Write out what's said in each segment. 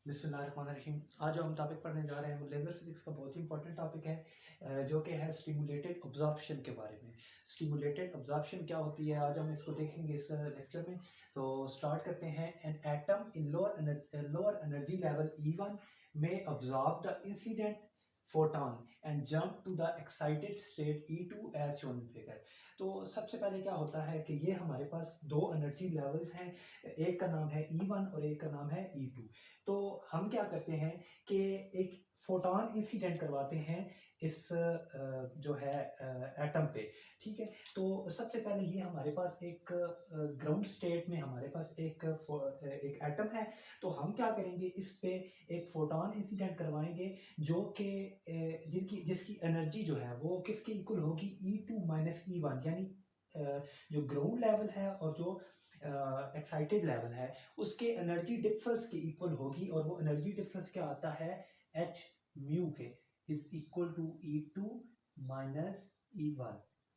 बिस्मिल्लाहिर्रहमानिर्रहीम। आज जो हम टॉपिक पढ़ने जा रहे हैं वो लेज़र फिज़िक्स का बहुत ही इंपॉर्टेंट टॉपिक है, जो कि है स्टिमुलेटेड अब्जॉर्प्शन के बारे में। स्टिमुलेटेड अब्जॉर्प्शन क्या होती है, आज हम इसको देखेंगे इस लेक्चर में। तो स्टार्ट करते हैं। An atom in lower energy level E1 में absorb the incident photon and jump to the excited state E2 as shown in figure। तो सबसे पहले क्या होता है कि ये हमारे पास दो एनर्जी लेवल्स हैं, एक का नाम है E1 और एक का नाम है E2। तो हम क्या करते हैं कि एक फोटॉन इंसिडेंट करवाते हैं इस जो है एटम पे। ठीक है, तो सबसे पहले ये हमारे पास एक ग्राउंड स्टेट में हमारे पास एक एटम है। तो हम क्या करेंगे, इस पे एक फोटॉन इंसिडेंट करवाएंगे जो कि जिसकी एनर्जी जो है वो किसके इक्वल होगी, E2 माइनस E1, यानी जो ग्राउंड लेवल है और जो एक्साइटेड लेवल है उसके एनर्जी डिफरेंस के इक्वल होगी। और वो एनर्जी डिफरेंस क्या आता है, एच म्यू के is equal to E2 minus E1।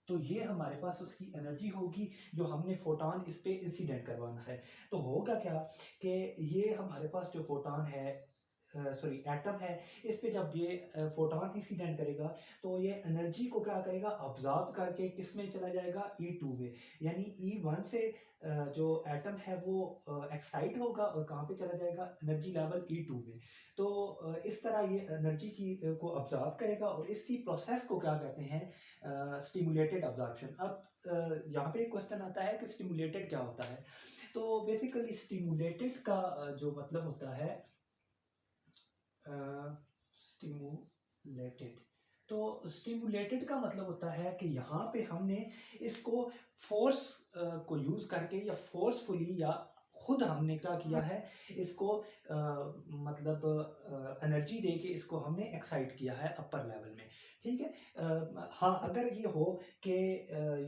तो ये हमारे पास उसकी एनर्जी होगी जो हमने फोटॉन इस पे इंसिडेंट करवाना है। तो होगा क्या कि ये हमारे पास जो फोटॉन है, सॉरी एटम है, इस पे जब ये फोटॉन इंसिडेंट करेगा तो ये एनर्जी को क्या करेगा, ऑब्जॉर्ब करके किस में चला जाएगा, E2 में। यानी E1 से जो एटम है वो एक्साइट होगा और कहाँ पे चला जाएगा, एनर्जी लेवल E2 में। तो इस तरह ये एनर्जी की को ऑब्जॉर्व करेगा और इसी प्रोसेस को क्या कहते हैं, स्टिमुलेटेड ऑब्जॉर्प्शन। अब यहाँ पे एक क्वेश्चन आता है कि स्टिमुलेटेड क्या होता है। तो बेसिकली स्टिमुलेटेड का जो मतलब होता है, स्टिमुलेटेड, तो स्टिमुलेटेड का मतलब होता है कि यहाँ पे हमने इसको फोर्स को यूज करके या फोर्सफुली या खुद हमने क्या किया है, इसको मतलब एनर्जी दे के इसको हमने एक्साइट किया है अपर लेवल में। ठीक है, हाँ अगर ये हो कि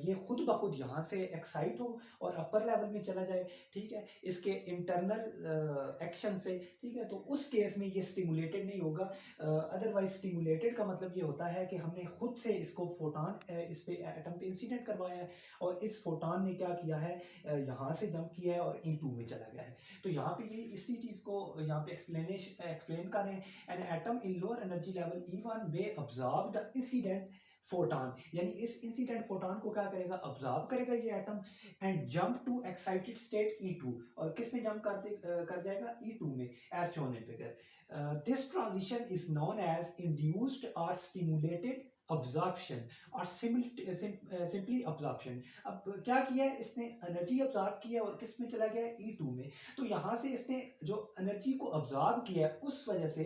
ये खुद ब खुद यहाँ से एक्साइट हो और अपर लेवल में चला जाए, ठीक है, इसके इंटरनल एक्शन से, ठीक है, तो उस केस में ये स्टिमुलेटेड नहीं होगा। अदरवाइज स्टिमुलेटेड का मतलब ये होता है कि हमने खुद से इसको फोटॉन इस पे एटम पे इंसिडेंट करवाया है और इस फोटॉन ने क्या किया है, यहाँ से जंप किया है और E2 में चला गया है। तो यहाँ पे ये इसी चीज को यहाँ पे एक्सप्लेन कर रहे हैं। An atom in lower energy level E1 way absorb the incident photon, यानी इस इंसिडेंट फोटॉन को क्या करेगा, ऑब्जॉर्ब करेगा ये atom and jump to excited state E2। और किस में जंप कर जाएगा, E2 में, as shown in figure. This transition is known as induced or stimulated absorption और simply absorption। अब क्या किया है इसने, एनर्जी अब्जॉर्ब किया और किस में चला गया, E2 में। तो यहाँ से इसने जो एनर्जी को अब्जॉर्ब किया है उस वजह से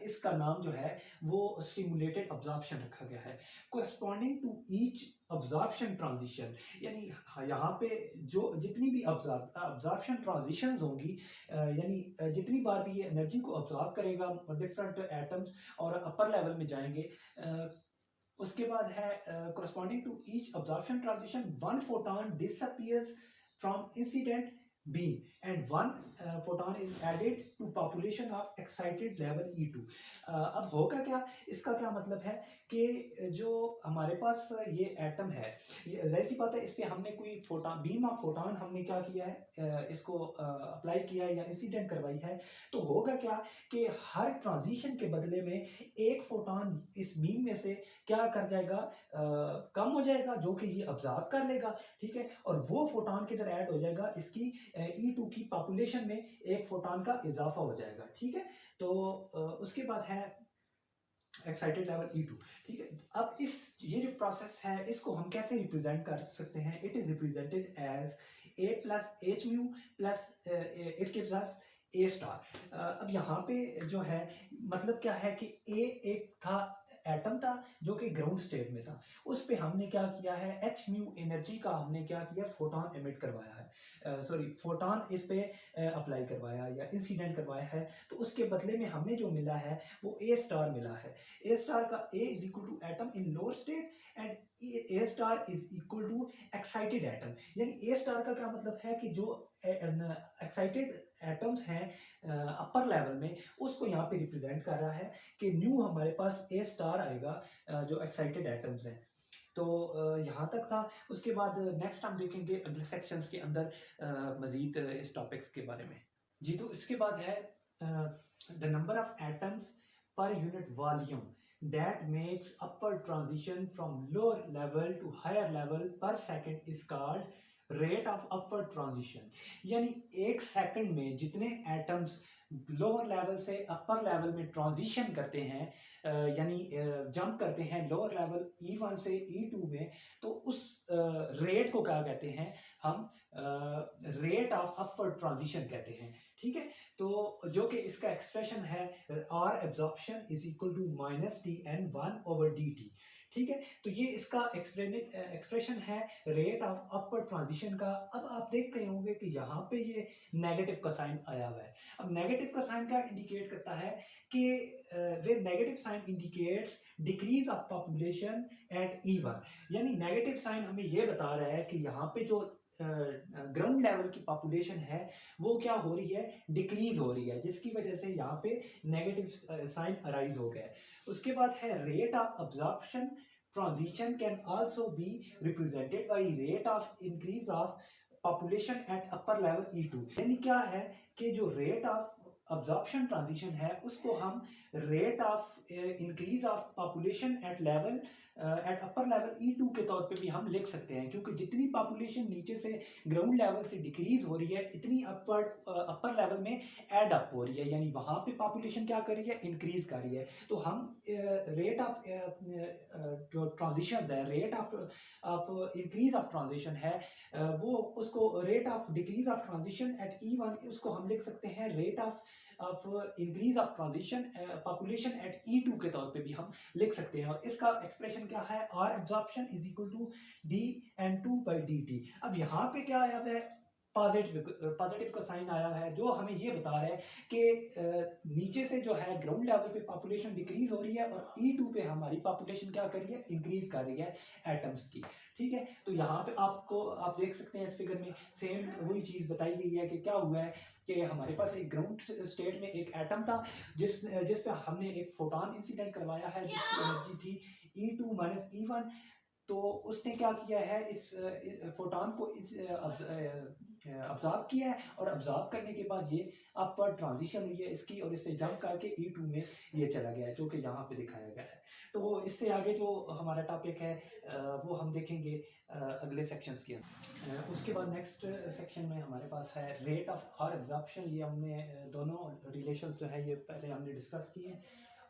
इसका नाम जो है वो स्टिमुलेटेड अब्जॉर्प्शन रखा गया है। Corresponding to each absorption transition, यानी यहाँ पे जो जितनी भी अब्जॉर्प्शन ट्रांजिशंस होंगी, यानी जितनी बार भी ये एनर्जी को ऑब्जॉर्व करेगा डिफरेंट एटम्स और अपर लेवल में जाएंगे, उसके बाद है corresponding to each absorption transition one photon disappears from incident beam and one photon is added to population of excited level E2। अब होगा क्या, इसका क्या मतलब है कि जो हमारे पास ये एटम है, ये जाहिर सी बात है इस पे हमने कोई फोटॉन, बीम ऑफ फोटॉन हमने क्या किया है, इसको अप्लाई किया है या इंसिडेंट करवाई है। तो होगा क्या कि हर ट्रांजिशन के बदले में एक फोटॉन इस बीम में से क्या कर जाएगा, कम हो जाएगा, जो कि ये ऑब्जॉर्व कर लेगा। ठीक है, और वो फोटॉन किधर ऐड हो जाएगा, इसकी E2 की पॉपुलेशन में एक फोटॉन का इजाफा हो जाएगा। ठीक है, तो उसके बाद है एक्साइटेड लेवल E2। ठीक है, अब ये जो प्रोसेस है इसको हम कैसे रिप्रेजेंट कर सकते हैं, it is represented as A plus h mu plus it gives us A star. अब यहाँ पे जो है मतलब क्या है कि A एक था, एटम था जो कि ग्राउंड स्टेट में था, उस पे हमने क्या किया है, एच म्यू एनर्जी का हमने क्या किया, फोटॉन एमिट करवाया है, सॉरी फोटॉन इस पे अप्लाई करवाया या इंसिडेंट करवाया है। तो उसके बदले में हमें जो मिला है वो A स्टार मिला है। A स्टार का A is equal to atom in lower state and A star is equal to excited atom. यानी A स्टार का क्या मतलब है कि जो एक्साइटेड एटम्स हैं अपर लेवल में, उसको यहाँ पे रिप्रेजेंट कर रहा है कि न्यू हमारे पास A स्टार आएगा जो एक्साइटेड एटम्स हैं। तो यहाँ तक था। उसके बाद नेक्स्ट हम देखेंगे अगले सेक्शंस के अंदर मजीद इस टॉपिक्स के बारे में। जी, तो इसके बाद है the number of atoms per unit volume that makes upward transition from lower level to higher level per second is called rate of upward transition। यानी एक सेकंड में जितने एटम्स लोअर लेवल से अपर लेवल में transition करते हैं, यानी jump करते हैं लोअर लेवल E1 से E2 में, तो उस रेट को क्या कहते हैं हम, रेट ऑफ अपवर्ड ट्रांजिशन कहते हैं। ठीक है, तो जो कि इसका एक्सप्रेशन है R absorption is equal to minus T N one over D T. ठीक है, तो ये इसका एक्सप्रेशन है रेट ऑफ अपवर्ड ट्रांजिशन का। अब आप देख रहे होंगे कि यहाँ पे ये नेगेटिव का साइन आया हुआ है। अब नेगेटिव का साइन का इंडिकेट करता है कि where negative sign indicates decrease of population at E1, यानी नेगेटिव साइन हमें ये बता रहा है कि यहाँ पे जो ग्राउंड लेवल की पॉपुलेशन है वो क्या हो रही है, डिक्रीज हो रही है, जिसकी वजह से यहाँ पे नेगेटिव साइन अराइज हो गया है। उसके बाद है rate of absorption transition can also be represented by rate of increase of population at upper level E2। यानी क्या है कि जो रेट ऑफ अब्जॉर्प्शन ट्रांजिशन है उसको हम rate of increase of population at level at upper level E2 के तौर पे भी हम लिख सकते हैं, क्योंकि जितनी पॉपुलेशन नीचे से ग्राउंड लेवल से डिक्रीज हो रही है इतनी अपर लेवल में ऐड अप हो रही है, यानी वहाँ पे पॉपुलेशन क्या कर रही है, इंक्रीज कर रही है। तो हम रेट ऑफ जो ट्रांजिशन है, rate of increase of transition है वो उसको rate of decrease of transition at E1 उसको हम लिख सकते हैं rate of increase of transition population at E2 के तौर पे भी हम लिख सकते हैं। और इसका एक्सप्रेशन क्या है, R absorption is equal to D N two by D T. अब यहाँ पे क्या आया है, पॉजिटिव का साइन आया है, जो हमें ये बता रहा है कि नीचे से जो है ग्राउंड लेवल पे पॉपुलेशन डिक्रीज हो रही है और E2 पे हमारी पॉपुलेशन क्या कर रही है, इंक्रीज कर रही है एटम्स की। ठीक है, तो यहाँ पे आप देख सकते हैं इस फिगर में सेम वही चीज़ बताई गई है कि क्या हुआ है कि हमारे पास एक ग्राउंड स्टेट में एक एटम था जिस पे हमने एक फोटोन इंसिडेंट करवाया है जिसकी एनर्जी थी E2 माइनस E1। तो उसने क्या किया है, इस फोटोन को ऑब्जॉर्व किया है और ऑब्जॉर्व करने के बाद ये अपर ट्रांजिशन हुई है इसकी और इससे जंप करके E2 में ये चला गया है, जो कि यहाँ पे दिखाया गया है। तो इससे आगे जो हमारा टॉपिक है वो हम देखेंगे अगले सेक्शंस के अंदर। उसके बाद नेक्स्ट सेक्शन में हमारे पास है रेट ऑफ आर एब्जॉर्प्शन। ये हमने दोनों रिलेशंस जो है ये पहले हमने डिस्कस किए हैं।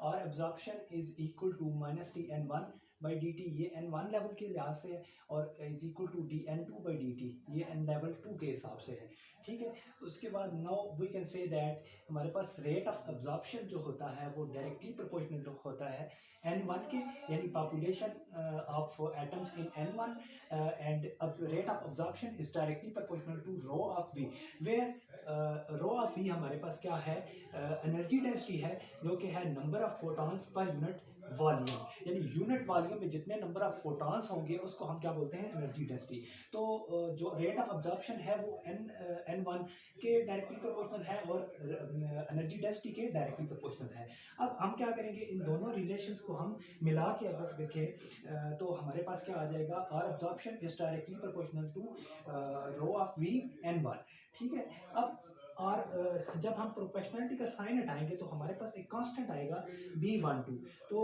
R absorption is equal to minus T N one by D T, ये N1 लेवल के लिहाज से, और is equal to D N2 by D T, ये N लेवल 2 के हिसाब से है। ठीक है, उसके बाद now we can say that हमारे पास रेट ऑफ एब्जॉर्प्शन जो होता है वो डायरेक्टली प्रोपोर्शनल होता है N1 के, यानी population of atoms in N1 and rate of absorption is directly proportional to rho of V, where rho of V हमारे पास क्या है, एनर्जी डेंसिटी है, जो कि है number of photons per unit volume, यानी यूनिट वॉल्यूम में जितने नंबर ऑफ फोटॉन्स होंगे उसको हम क्या बोलते हैं, एनर्जी डेंसिटी। तो जो रेट ऑफ एब्जॉर्प्शन है वो N1 के डायरेक्टली प्रोपोर्शनल है और एनर्जी डेंसिटी के डायरेक्टली प्रोपोर्शनल है। अब हम क्या करेंगे, इन दोनों रिलेशंस को हम मिला के अगर देखें तो हमारे पास क्या आ जाएगा, R absorption is directly proportional to rho of V N1। ठीक है, अब और जब हम प्रोपोर्शनलिटी का साइन हटाएंगे तो हमारे पास एक कांस्टेंट आएगा B12। तो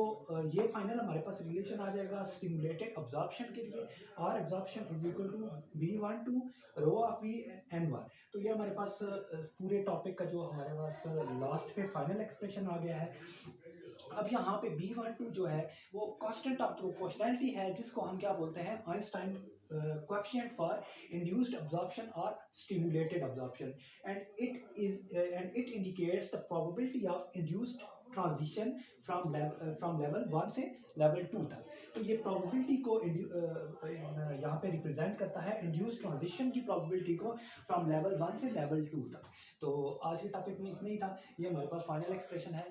ये फाइनल हमारे पास रिलेशन आ जाएगा स्टिमुलेटेड अब्जॉर्प्शन के लिए, R absorption is equal to B12 rho of V N1। तो ये हमारे पास पूरे टॉपिक का जो हमारे पास लास्ट पे फाइनल एक्सप्रेशन आ गया है। अब यहाँ पे B12 जो है वो कांस्टेंट ऑफ प्रोपोर्शनलिटी है, जिसको हम क्या बोलते हैं, Einstein coefficient for induced absorption or stimulated absorption, and it indicates the probability of induced transition from level 1 से level 2 तक। तो ये probability को यहाँ पे रिप्रेजेंट करता है, induced transition की probability को from level 1 से level 2 तक। तो आज के टॉपिक में इतना ही था, ये हमारे पास फाइनल एक्सप्रेशन है।